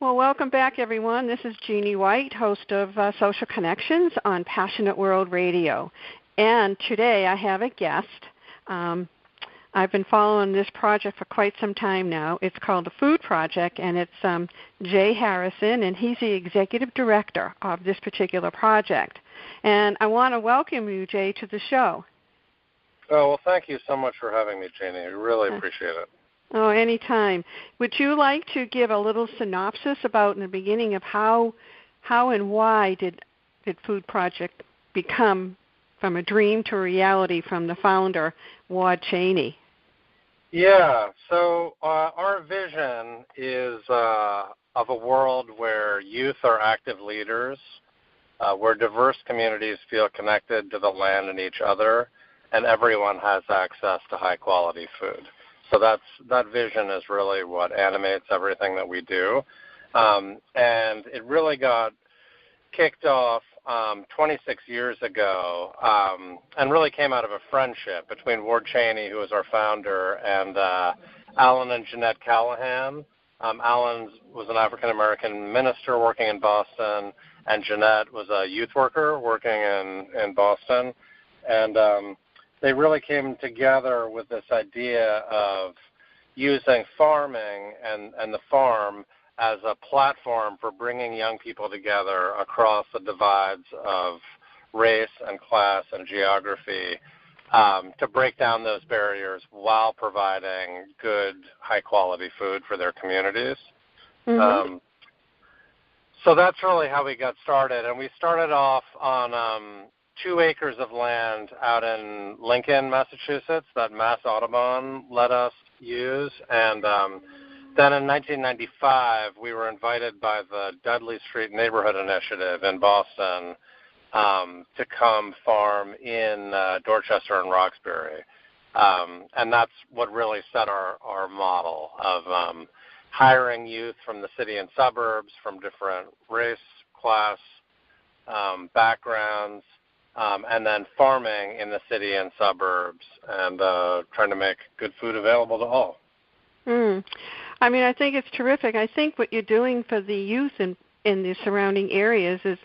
Well, welcome back, everyone. This is Jeanne-White, host of Social Connections on Passionate World Radio. And today I have a guest. I've been following this project for quite some time now. It's called the Food Project, and it's Jay Harrison, and he's the executive director of this particular project. And I want to welcome you, Jay, to the show. Oh, well, thank you so much for having me, Jeannie. I really appreciate it. Oh, anytime. Would you like to give a little synopsis about in the beginning of how and why did Food Project become from a dream to reality from the founder, Ward Cheney? Yeah, so our vision is of a world where youth are active leaders, where diverse communities feel connected to the land and each other, and everyone has access to high-quality food. So that vision is really what animates everything that we do. And it really got kicked off 26 years ago and really came out of a friendship between Ward Cheney, who was our founder, and Alan and Jeanette Callahan. Alan was an African-American minister working in Boston, and Jeanette was a youth worker working in Boston. And they really came together with this idea of using farming and the farm as a platform for bringing young people together across the divides of race and class and geography to break down those barriers while providing good, high-quality food for their communities. Mm-hmm. So that's really how we got started. And we started off on 2 acres of land out in Lincoln, Massachusetts, that Mass Audubon let us use. And then in 1995, we were invited by the Dudley Street Neighborhood Initiative in Boston to come farm in Dorchester and Roxbury. And that's what really set our model of hiring youth from the city and suburbs, from different race, class, backgrounds, and then farming in the city and suburbs and trying to make good food available to all. I mean, I think it's terrific. I think what you're doing for the youth in the surrounding areas is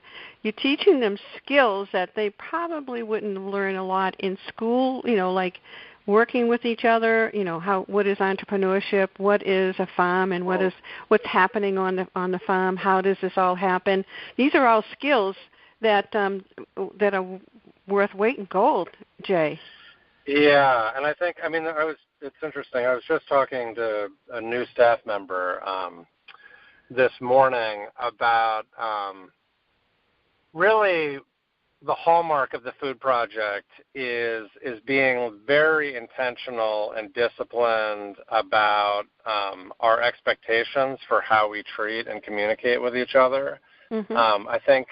you're teaching them skills that they probably wouldn't learn a lot in school, like working with each other, what is entrepreneurship, what is a farm, and what's happening on the farm, how does this all happen. These are all skills that are worth weight in gold, Jay. Yeah, and I think, it's interesting. I was just talking to a new staff member this morning about really the hallmark of the Food Project is being very intentional and disciplined about our expectations for how we treat and communicate with each other. Mm-hmm. I think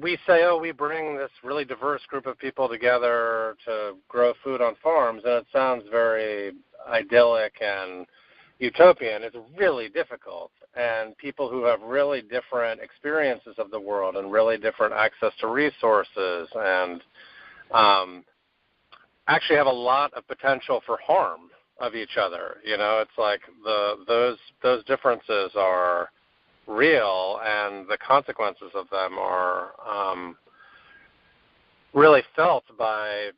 we say, we bring this really diverse group of people together to grow food on farms, and it sounds very idyllic and utopian. It's really difficult, and people who have really different experiences of the world and really different access to resources and actually have a lot of potential for harm of each other. It's like those differences are real, and the consequences of them are really felt by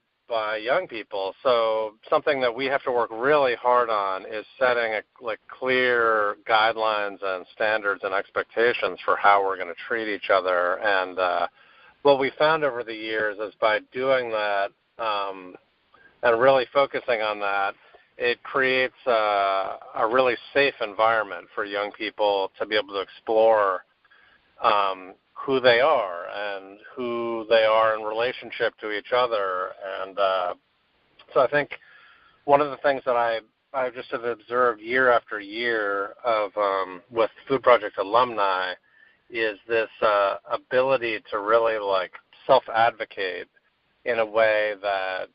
young people. So something that we have to work really hard on is setting clear guidelines and standards and expectations for how we're going to treat each other. And what we found over the years is by doing that and really focusing on that, it creates a really safe environment for young people to be able to explore who they are and who they are in relationship to each other. And so I think one of the things that I just have observed year after year of with Food Project alumni is this ability to really self-advocate in a way that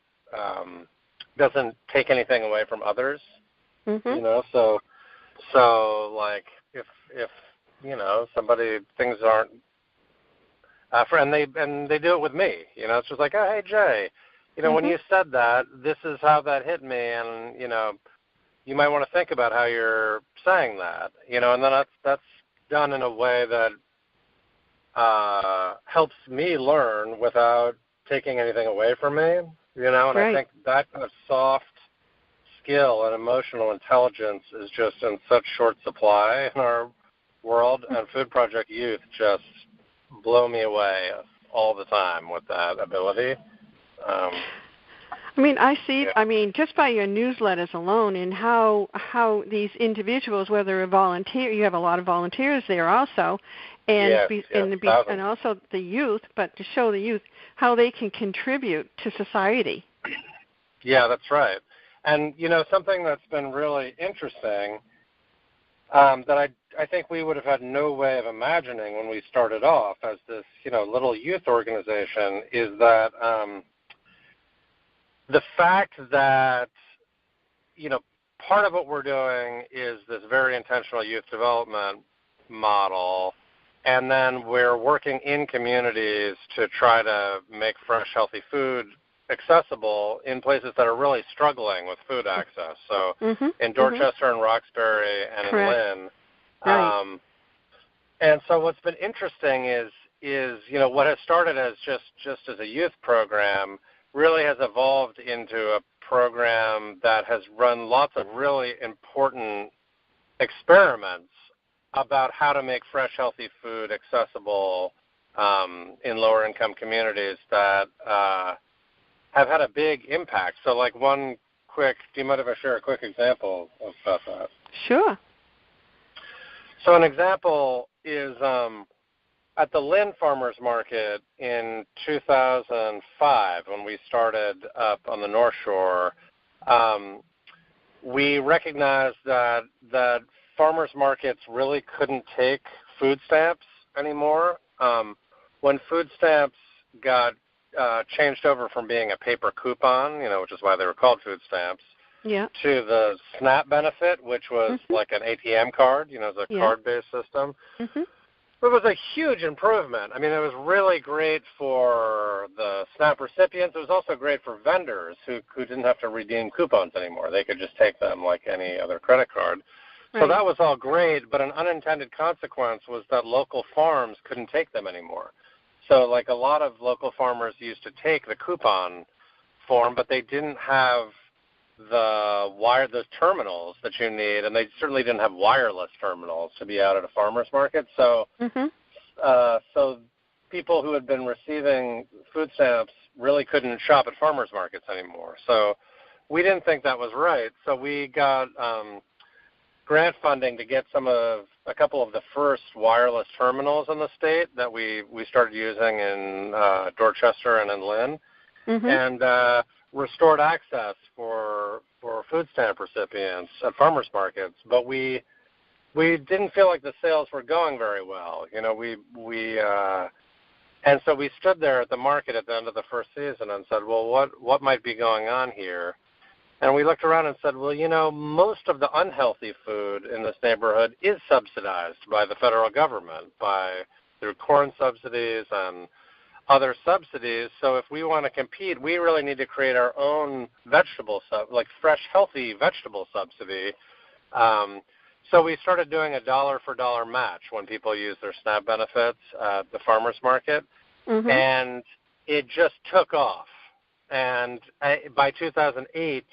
doesn't take anything away from others. Mm-hmm. So like if somebody things aren't and they do it with me, it's just like, oh, hey Jay, mm-hmm. when you said that, this is how that hit me, and you might want to think about how you're saying that, and then that's done in a way that helps me learn without taking anything away from me, and Right. I think that kind of soft skill and emotional intelligence is just in such short supply in our world, and Food Project Youth just blow me away all the time with that ability. I mean, I see. Yeah. Just by your newsletters alone, and how these individuals, whether a volunteer, you have a lot of volunteers there also, and and also the youth. But to show the youth how they can contribute to society. Yeah, that's right. And something that's been really interesting that I think we would have had no way of imagining when we started off as this little youth organization is that. The fact that, part of what we're doing is this very intentional youth development model, and then we're working in communities to try to make fresh, healthy food accessible in places that are really struggling with food access. So in Dorchester and Roxbury and Correct. in Lynn. Right. And so what's been interesting is what has started as just as a youth program really has evolved into a program that has run lots of really important experiments about how to make fresh, healthy food accessible in lower-income communities that have had a big impact. So, do you mind if I share a quick example about that? Sure. So an example is at the Lynn Farmers Market in 2005, when we started up on the North Shore, we recognized that farmers markets really couldn't take food stamps anymore. When food stamps got changed over from being a paper coupon, which is why they were called food stamps, to the SNAP benefit, which was like an ATM card, it's a card-based system. It was a huge improvement. It was really great for the SNAP recipients. It was also great for vendors who didn't have to redeem coupons anymore. They could just take them like any other credit card. Right. So that was all great, but an unintended consequence was that local farms couldn't take them anymore. So a lot of local farmers used to take the coupon form, but they didn't have those terminals that you need, and they certainly didn't have wireless terminals to be out at a farmer's market. So, so people who had been receiving food stamps really couldn't shop at farmers markets anymore. So we didn't think that was right. So we got grant funding to get a couple of the first wireless terminals in the state that we started using in Dorchester and in Lynn, and restored access for food stamp recipients at farmers markets. But we didn't feel like the sales were going very well. And so we stood there at the market at the end of the first season and said, well, what might be going on here? And we looked around and said, well, most of the unhealthy food in this neighborhood is subsidized by the federal government through corn subsidies and other subsidies. So if we want to compete, we really need to create our own fresh, healthy vegetable subsidy. So we started doing a dollar-for-dollar match when people use their SNAP benefits at the farmers market, and it just took off. And by 2008,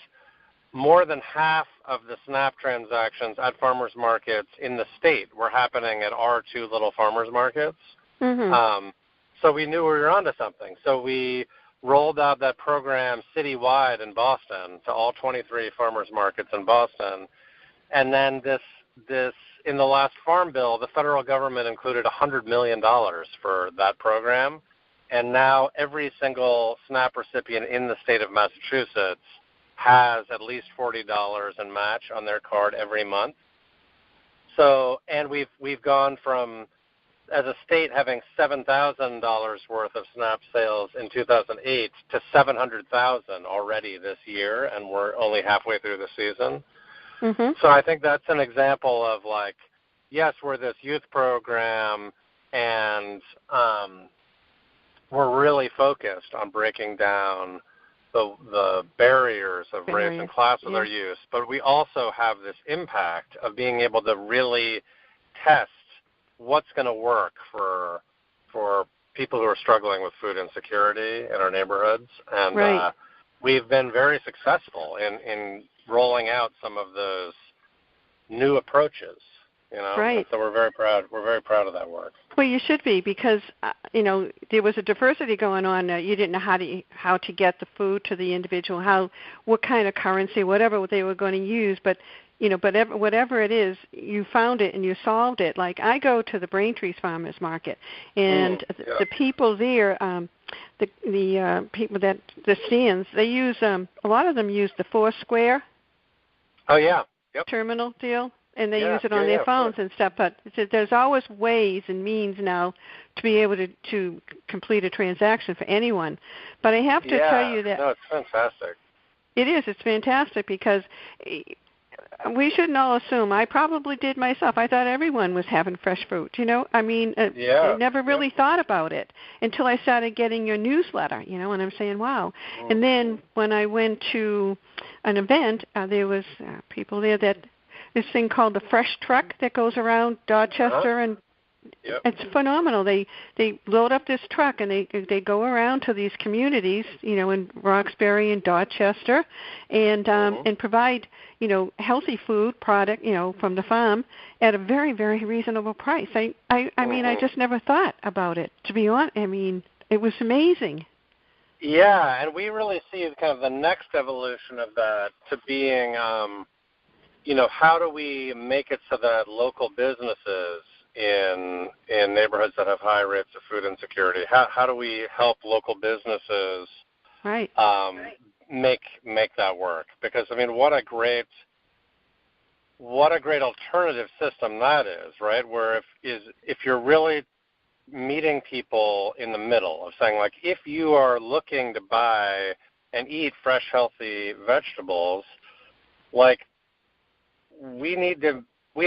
more than half of the SNAP transactions at farmers markets in the state were happening at our two little farmers markets. So we knew we were onto something. So we rolled out that program citywide in Boston to all 23 farmers markets in Boston. And then this in the last Farm Bill, the federal government included $100 million for that program. And now every single SNAP recipient in the state of Massachusetts has at least $40 in match on their card every month. So, and we've gone from, as a state, having $7,000 worth of SNAP sales in 2008 to $700,000 already this year, and we're only halfway through the season. So I think that's an example of yes, we're this youth program, and we're really focused on breaking down the barriers of race and class with our use, but we also have this impact of being able to really test what's going to work for people who are struggling with food insecurity in our neighborhoods. And we've been very successful in rolling out some of those new approaches. So we're very proud. We're very proud of that work. Well, you should be, because there was a diversity going on. You didn't know how to get the food to the individual, what kind of currency, whatever they were going to use. But whatever it is, you found it and you solved it. Like, I go to the Braintree's Farmers Market, and the people there, the people that the stands, they use a lot of them use the Foursquare. Oh yeah. Yep. Terminal deal. And they use it on their phones and stuff. But there's always ways and means now to be able to complete a transaction for anyone. But I have to tell you that it's fantastic. It is. It's fantastic, because we shouldn't all assume. I probably did myself. I thought everyone was having fresh fruit. I never really thought about it until I started getting your newsletter. And I'm saying, wow. Mm-hmm. And then when I went to an event, there was people there that. This thing called the Fresh Truck that goes around Dorchester, and it's phenomenal. They load up this truck and they go around to these communities, in Roxbury and Dorchester, and provide healthy food product, from the farm at a very, very reasonable price. I mean, I just never thought about it, to be honest. I mean, it was amazing. Yeah, and we really see kind of the next evolution of that to being. How do we make it so that local businesses in neighborhoods that have high rates of food insecurity, how do we help local businesses make that work? Because, I mean, what a great alternative system that is, right? Where if you're really meeting people in the middle of saying, like, if you are looking to buy and eat fresh, healthy vegetables, like, we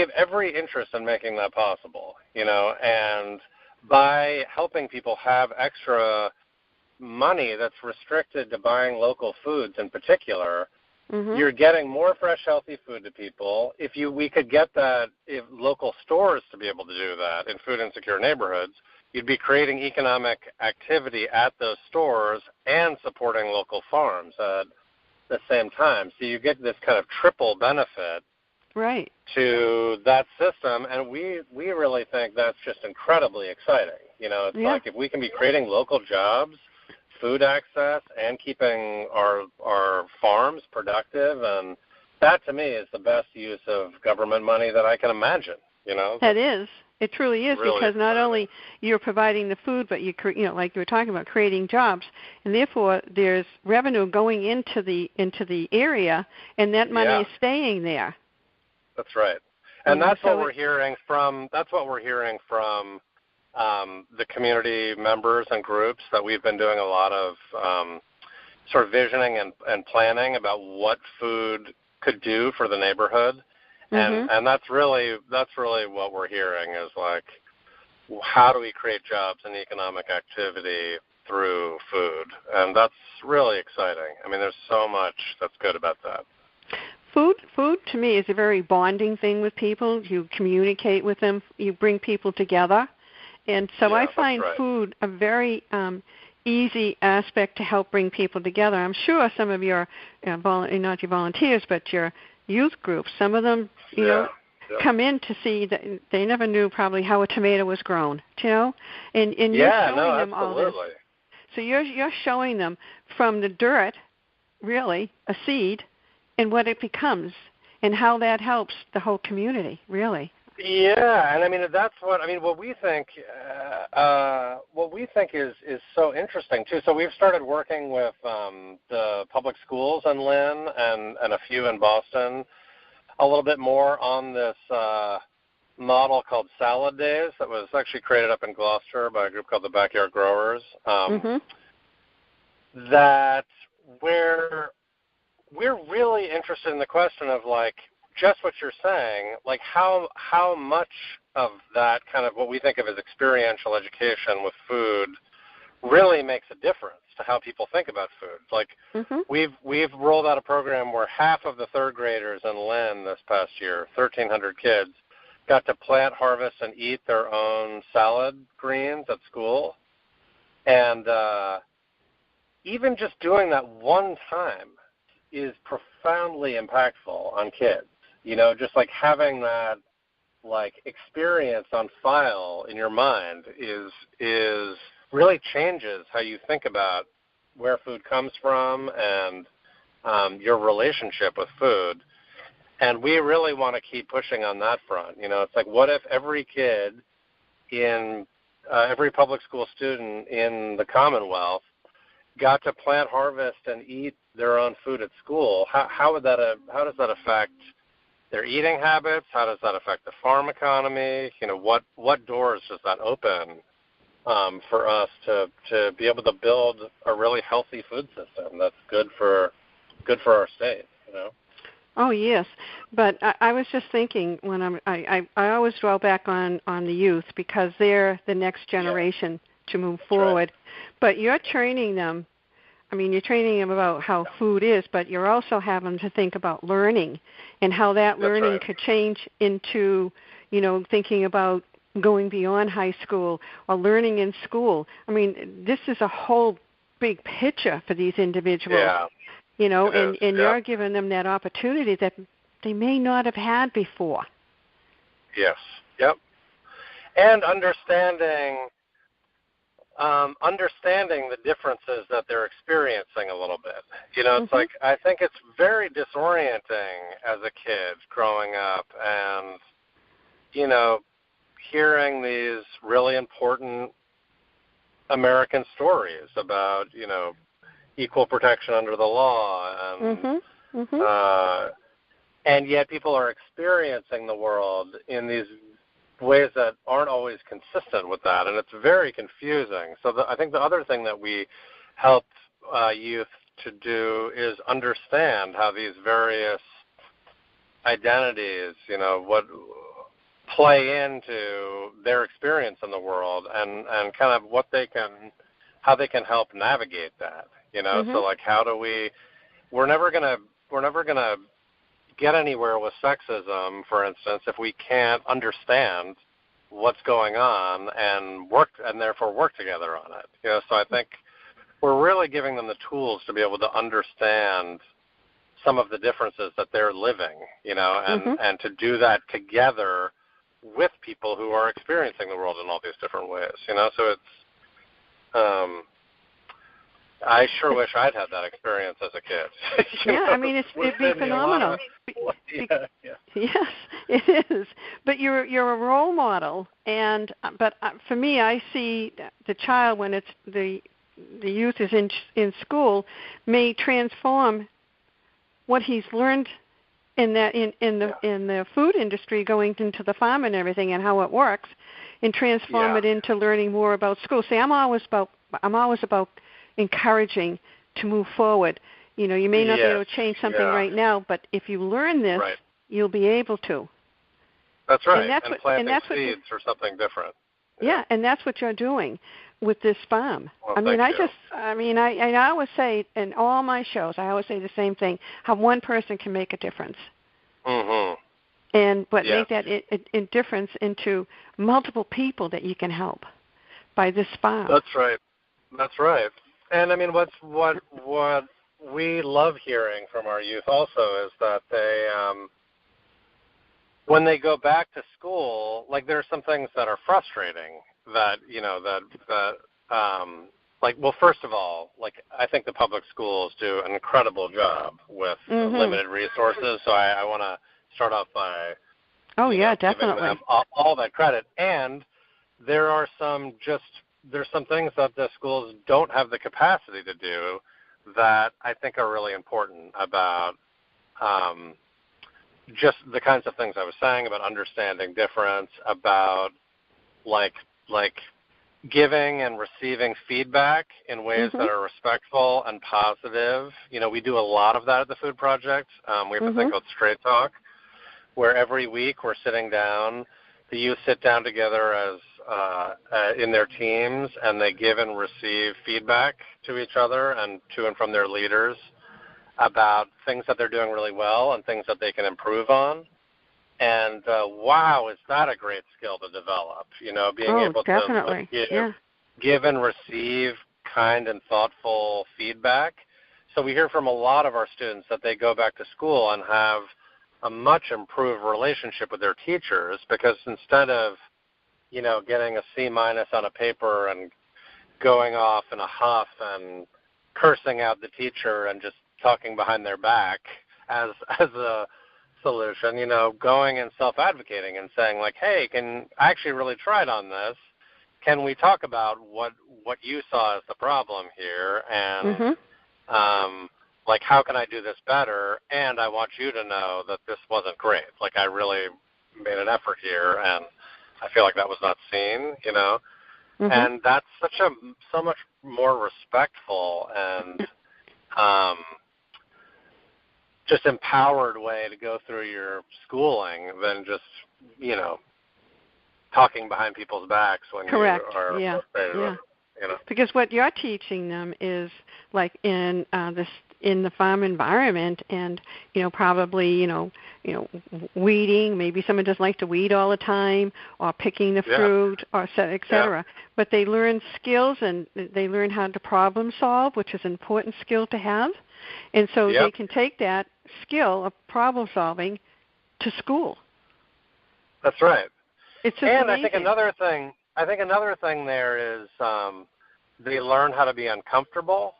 have every interest in making that possible, and by helping people have extra money that's restricted to buying local foods in particular, you're getting more fresh, healthy food to people. We could get that, if local stores to be able to do that in food insecure neighborhoods, you'd be creating economic activity at those stores and supporting local farms at the same time. So you get this kind of triple benefit to that system, and we really think that's just incredibly exciting. It's like, if we can be creating local jobs, food access, and keeping our farms productive, and that to me is the best use of government money that I can imagine. That is. It truly is, really, because not only you're providing the food, but like you were talking about, creating jobs, and therefore there's revenue going into the area, and that money is staying there. That's right, and that's what we're hearing from. That's what we're hearing from the community members and groups that we've been doing a lot of sort of visioning and planning about what food could do for the neighborhood, and that's really what we're hearing is, like, how do we create jobs and economic activity through food, and that's really exciting. I mean, there's so much that's good about that. Food to me is a very bonding thing with people. You communicate with them. You bring people together. And so I find food a very easy aspect to help bring people together. I'm sure some of your, not your volunteers, but your youth groups, some of them, come in to see that they never knew probably how a tomato was grown, and you're showing them all this. So you're showing them from the dirt, really, a seed, and what it becomes, and how that helps the whole community, really. Yeah, and I mean what we think is so interesting too. So we've started working with the public schools in Lynn and a few in Boston, a little bit more on this model called Salad Days that was actually created up in Gloucester by a group called the Backyard Growers. That where we're really interested in the question of, like, just what you're saying, like how much of that kind of what we think of as experiential education with food really makes a difference to how people think about food. Like Mhm. we've rolled out a program where half of the third graders in Lynn this past year, 1,300 kids, got to plant, harvest, and eat their own salad greens at school. And even just doing that one time is profoundly impactful on kids. Just like having that like experience on file in your mind is really changes how you think about where food comes from and your relationship with food. And we really want to keep pushing on that front. It's like, what if every kid in every public school student in the Commonwealth got to plant, harvest, and eat their own food at school? How does that affect their eating habits? How does that affect the farm economy? What doors does that open for us to be able to build a really healthy food system that's good for our state? Oh yes, but I was just thinking when I always dwell back on the youth because they're the next generation to move forward. Right. But you're training them. I mean, you're training them about how food is, but you're also having them to think about learning and how that learning could change into, thinking about going beyond high school or learning in school. I mean, this is a whole big picture for these individuals. Yeah. And you're giving them that opportunity that they may not have had before. Yes. Yep. And understanding the differences that they're experiencing a little bit. It's like, I think it's very disorienting as a kid growing up and, hearing these really important American stories about, equal protection under the law, and yet people are experiencing the world in these ways that aren't always consistent with that, and it's very confusing. So I think the other thing that we help youth to do is understand how these various identities, what play into their experience in the world, and kind of how they can help navigate that. So like, how do we're never gonna get anywhere with sexism, for instance, if we can't understand what's going on and therefore work together on it. So I think we're really giving them the tools to be able to understand some of the differences that they're living, and to do that together with people who are experiencing the world in all these different ways. So it's I sure wish I'd had that experience as a kid. I mean, it'd be phenomenal. Yes, it is. But you're a role model, but for me, I see the child when it's the youth is in school may transform what he's learned in the food industry, going into the farm and everything, and how it works, and transform it into learning more about school. See, I'm always about encouraging to move forward. You may not be able to change something right now, but if you learn this, you'll be able to. That's right. And planting seeds or something different. Yeah, and that's what you're doing with this farm. Well, I always say in all my shows, I always say the same thing: how one person can make a difference. But make that a difference into multiple people that you can help by this farm. That's right. And I mean, what we love hearing from our youth also is that they, when they go back to school, like there are some things that are frustrating that, well, first of all, like I think the public schools do an incredible job with limited resources. So I want to start off by definitely giving them all that credit. And there's some things that the schools don't have the capacity to do that I think are really important about just the kinds of things I was saying about understanding difference, about like giving and receiving feedback in ways that are respectful and positive. We do a lot of that at the Food Project. We have a thing called Straight Talk, where every week we're sitting down, the youth sit down together as in their teams, and they give and receive feedback to each other and to and from their leaders about things that they're doing really well and things that they can improve on. And wow, is that a great skill to develop? Being able definitely. to give and receive kind and thoughtful feedback. So we hear from a lot of our students that they go back to school and have a much improved relationship with their teachers, because instead of, getting a C- on a paper and going off in a huff and cursing out the teacher and just talking behind their back as a solution, going and self-advocating and saying, like, hey, I actually really tried on this. Can we talk about what you saw as the problem here, and like, how can I do this better? And I want you to know that this wasn't great. Like, I really made an effort here, and I feel like that was not seen, And that's so much more respectful and just empowered way to go through your schooling than just, talking behind people's backs when Correct. you are frustrated. Because what you're teaching them is like in the farm environment, and probably weeding. Maybe someone doesn't like to weed all the time, or picking the fruit, or et cetera. But they learn skills, and they learn how to problem solve, which is an important skill to have. And so they can take that skill of problem solving to school. That's right. It's just and amazing. I think another thing there is they learn how to be uncomfortable,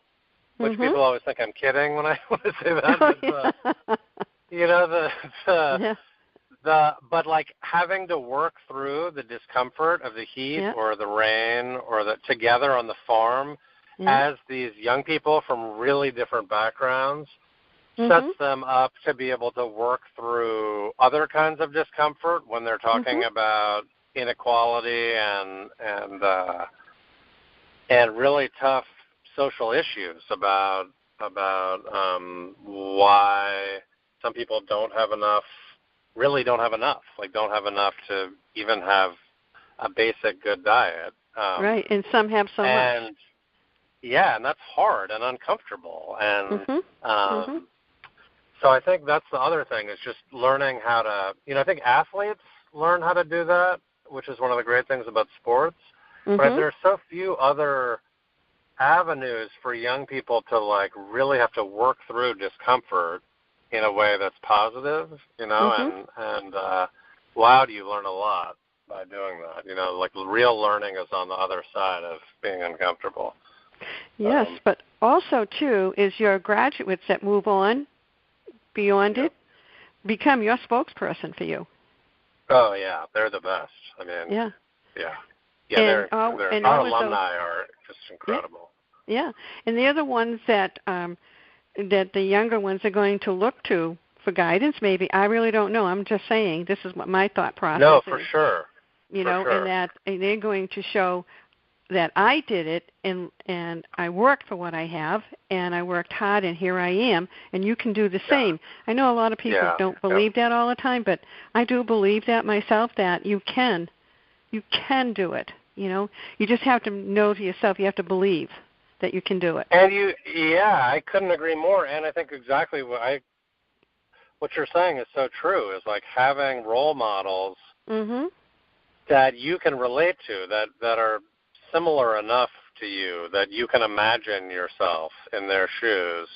which people always think I'm kidding when I say that. But but like having to work through the discomfort of the heat or the rain or together on the farm as these young people from really different backgrounds sets them up to be able to work through other kinds of discomfort when they're talking about inequality and really tough social issues about why some people don't have enough to even have a basic good diet. Right, and some have so much. Yeah, and that's hard and uncomfortable. And so I think that's the other thing, is just learning how to, I think athletes learn how to do that, which is one of the great things about sports. But there are so few other avenues for young people to like really have to work through discomfort in a way that's positive, and wow, do you learn a lot by doing that. Like real learning is on the other side of being uncomfortable. Yes, but also too is your graduates that move on beyond it become your spokesperson for you. Oh yeah, they're the best. I mean, our alumni are just incredible. Yeah, and they're the ones that that the younger ones are going to look to for guidance. Maybe I really don't know. I'm just saying this is what my thought process is. No, for sure. And that they're going to show that I did it, and I worked for what I have, and I worked hard, and here I am, and you can do the same. I know a lot of people don't believe that all the time, but I do believe that myself, that you can do it. You just have to know to yourself, you have to believe that you can do it. And I couldn't agree more, and I think exactly what you're saying is so true, is like having role models that you can relate to, that are similar enough to you that you can imagine yourself in their shoes.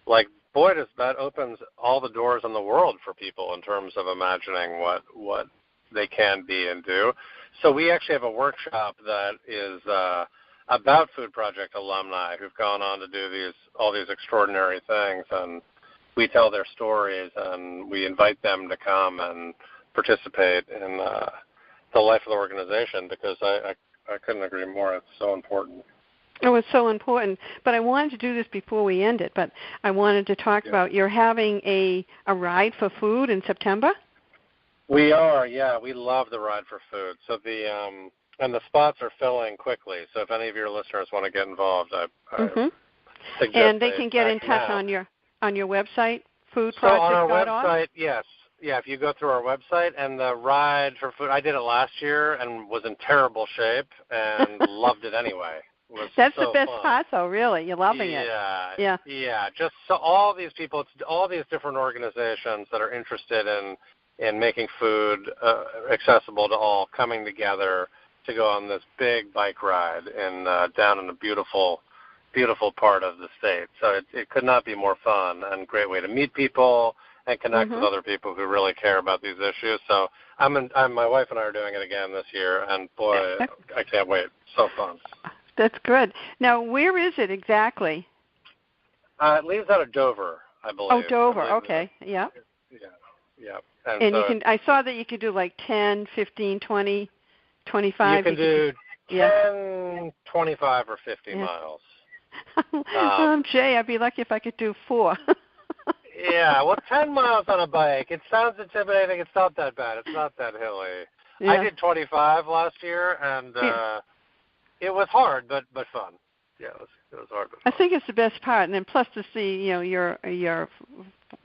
Like, boy, that opens all the doors in the world for people in terms of imagining what they can be and do. So we actually have a workshop that is about Food Project alumni who've gone on to do all these extraordinary things, and we tell their stories, and we invite them to come and participate in the life of the organization, because I couldn't agree more. It's so important. Oh, it's so important. But I wanted to do this before we end it, but I wanted to talk about, you're having a ride for food in September? We are, we love the Ride for Food. So and the spots are filling quickly. So if any of your listeners want to get involved, I suggest and they can get in touch on your website, foodproject.org? So on our website, yes. if you go through our website, and the ride for food, I did it last year and was in terrible shape and loved it anyway. That's so the best fun. part, though. Really, you're loving it. Yeah. Just so all these people, all these different organizations that are interested in making food accessible to all, coming together to go on this big bike ride down in a beautiful part of the state. So it could not be more fun and a great way to meet people and connect with other people who really care about these issues. So my wife and I are doing it again this year, and boy, I can't wait. So fun. That's good. Now, where is it exactly? It leaves out of Dover, I believe. Oh, Dover. Okay. Yeah. Yeah. And so I saw that you could do like 10, 15, 20, 25. You can do 10, 25, or 50 miles. Jay, I'd be lucky if I could do 4. Yeah, well, 10 miles on a bike. It sounds intimidating. It's not that bad. It's not that hilly. Yeah. I did 25 last year, and it was hard, but fun. Yeah, it was hard, but fun. I think it's the best part, and then plus to see, your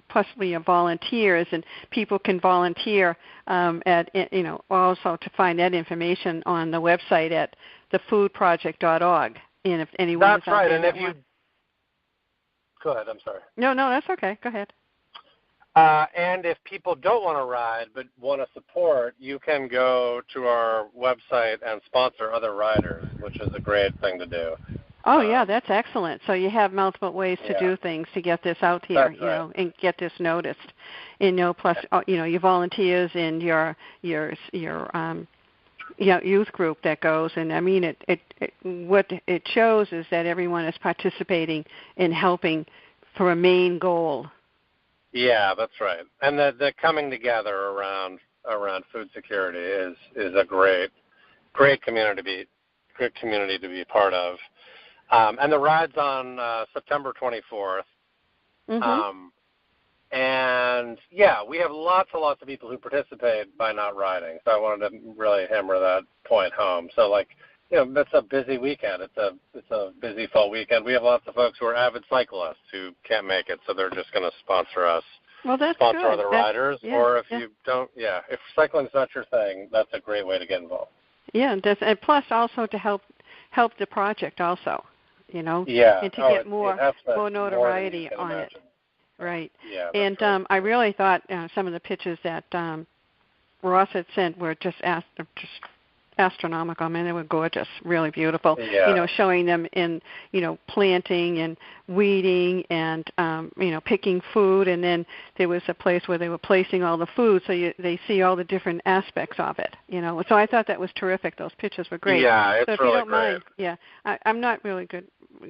possibly your volunteers, and people can volunteer also to find that information on the website at thefoodproject.org. And if anyone that's is out right, there and if you go ahead, I'm sorry. No, that's okay. Go ahead. And if people don't want to ride but want to support, you can go to our website and sponsor other riders, which is a great thing to do. Oh, yeah, that's excellent. So you have multiple ways to do things to get this out here, right. And get this noticed. And plus, your volunteers and your youth group that goes. And I mean, what it shows is that everyone is participating in helping for a main goal. Yeah, that's right. And the coming together around food security is a great community to be part of. And the ride's on September 24th. And we have lots and lots of people who participate by not riding. So I wanted to really hammer that point home. So that's a busy weekend. It's a busy fall weekend. We have lots of folks who are avid cyclists who can't make it, so they're just going to sponsor us. Well, that's sponsor good. Other riders, or if you don't, if cycling's not your thing, that's a great way to get involved. Yeah, and plus also to help the project also, and to get more notoriety on it. Right. Yeah. And right. I really thought some of the pictures that Ross had sent were just astronomical. I mean, they were gorgeous, really beautiful. Yeah. Showing them in, planting and weeding and, picking food. And then there was a place where they were placing all the food, so they see all the different aspects of it. So I thought that was terrific. Those pictures were great. Yeah, it's so if really you don't great. mind, I'm not really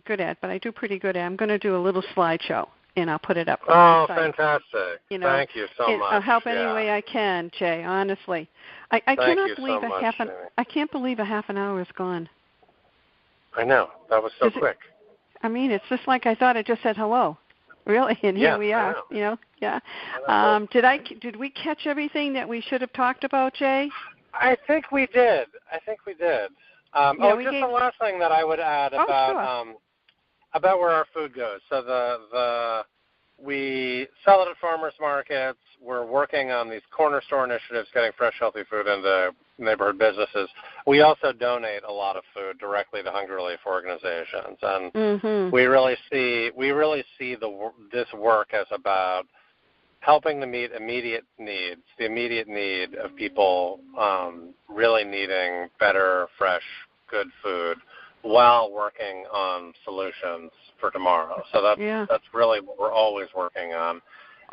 good at, but I do pretty good at. I'm going to do a little slideshow. And I'll put it up. Oh, fantastic! Thank you so much. I'll help any way I can, Jay. Honestly, I cannot believe I can't believe a half an hour is gone. I know, that was so quick. I mean, it's just like I thought I just said hello, really, and here we are. Did we catch everything that we should have talked about, Jay? I think we did. The last thing that I would add about where our food goes. So we sell it at farmers markets. We're working on these corner store initiatives, getting fresh, healthy food into neighborhood businesses. We also donate a lot of food directly to hunger relief organizations, and we really see this work as about helping to meet immediate needs, the immediate need of people really needing better, fresh, good food, while working on solutions for tomorrow. So that's really what we're always working on.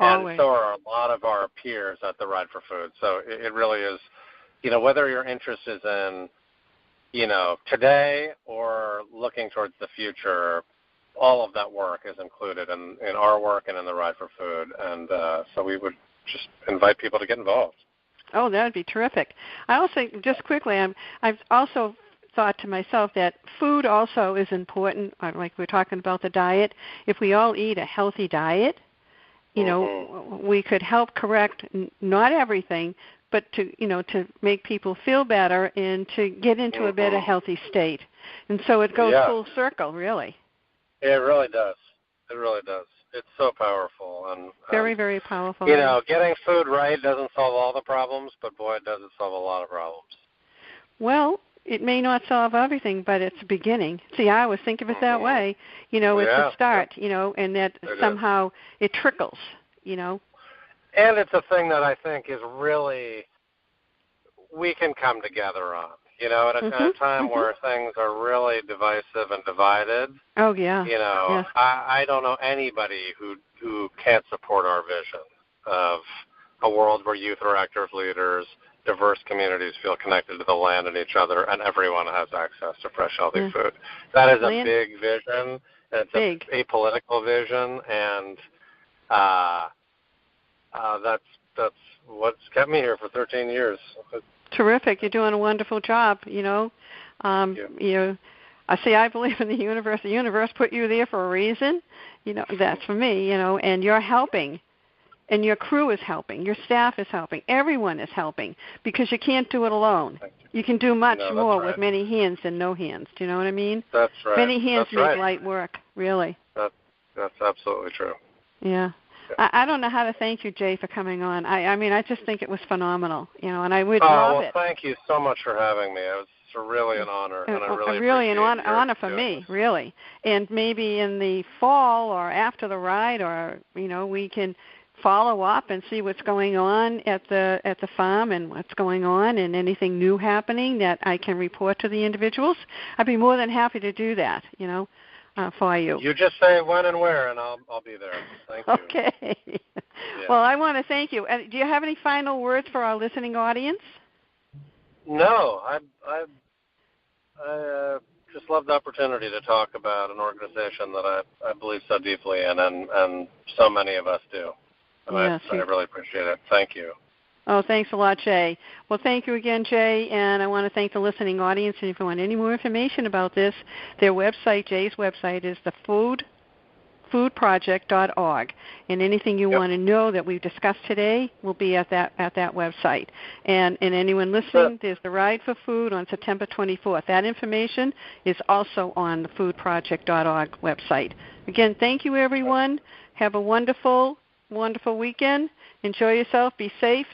And so are a lot of our peers at the Ride for Food. So it really is, whether your interest is in, today or looking towards the future, all of that work is included in our work and in the Ride for Food. And so we would just invite people to get involved. Oh, that would be terrific. I also, just quickly, I've also thought to myself that food also is important, like we're talking about the diet. If we all eat a healthy diet, we could help correct not everything, but to make people feel better and to get into a better healthy state. And so it goes full circle, really. It really does. It really does. It's so powerful, and very, very powerful. Getting food right doesn't solve all the problems, but boy, it does solve a lot of problems. Well, it may not solve everything, but it's a beginning. See, I always think of it that way. It's a start. And that somehow it trickles. And it's a thing that I think is really we can come together on. At a time where things are really divisive and divided. Oh, yeah. I don't know anybody who can't support our vision of a world where youth are active leaders, diverse communities feel connected to the land and each other, and everyone has access to fresh, healthy food. That is a big vision. It's a apolitical vision, and that's what's kept me here for 13 years. Terrific. You're doing a wonderful job, I believe in the universe. The universe put you there for a reason. That's for me, and you're helping. And your crew is helping. Your staff is helping. Everyone is helping because you can't do it alone. You can do much more with many hands than no hands. Do you know what I mean? That's right. Many hands make light work, really. That's absolutely true. Yeah. I don't know how to thank you, Jay, for coming on. I just think it was phenomenal, and I would love it. Thank you so much for having me. It was really an honor, and I really appreciate an honor for me, really. And maybe in the fall or after the ride, or we can follow up and see what's going on at the farm and what's going on and anything new happening that I can report to the individuals. I'd be more than happy to do that, for you. You just say when and where, and I'll be there. Thank you. Okay. Well, I want to thank you. Do you have any final words for our listening audience? No, I just love the opportunity to talk about an organization that I believe so deeply in, and so many of us do. And I really appreciate it. Thank you. Oh, thanks a lot, Jay. Well, thank you again, Jay, and I want to thank the listening audience. And if you want any more information about this, their website, Jay's website, is the foodproject.org. And anything you want to know that we've discussed today will be at that website. And anyone listening, there's the Ride for Food on September 24th. That information is also on the foodproject.org website. Again, thank you, everyone. Have a wonderful weekend. Enjoy yourself. Be safe.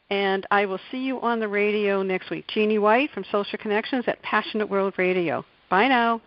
And I will see you on the radio next week. Jeanne-White from Social Connections at Passionate World Radio. Bye now.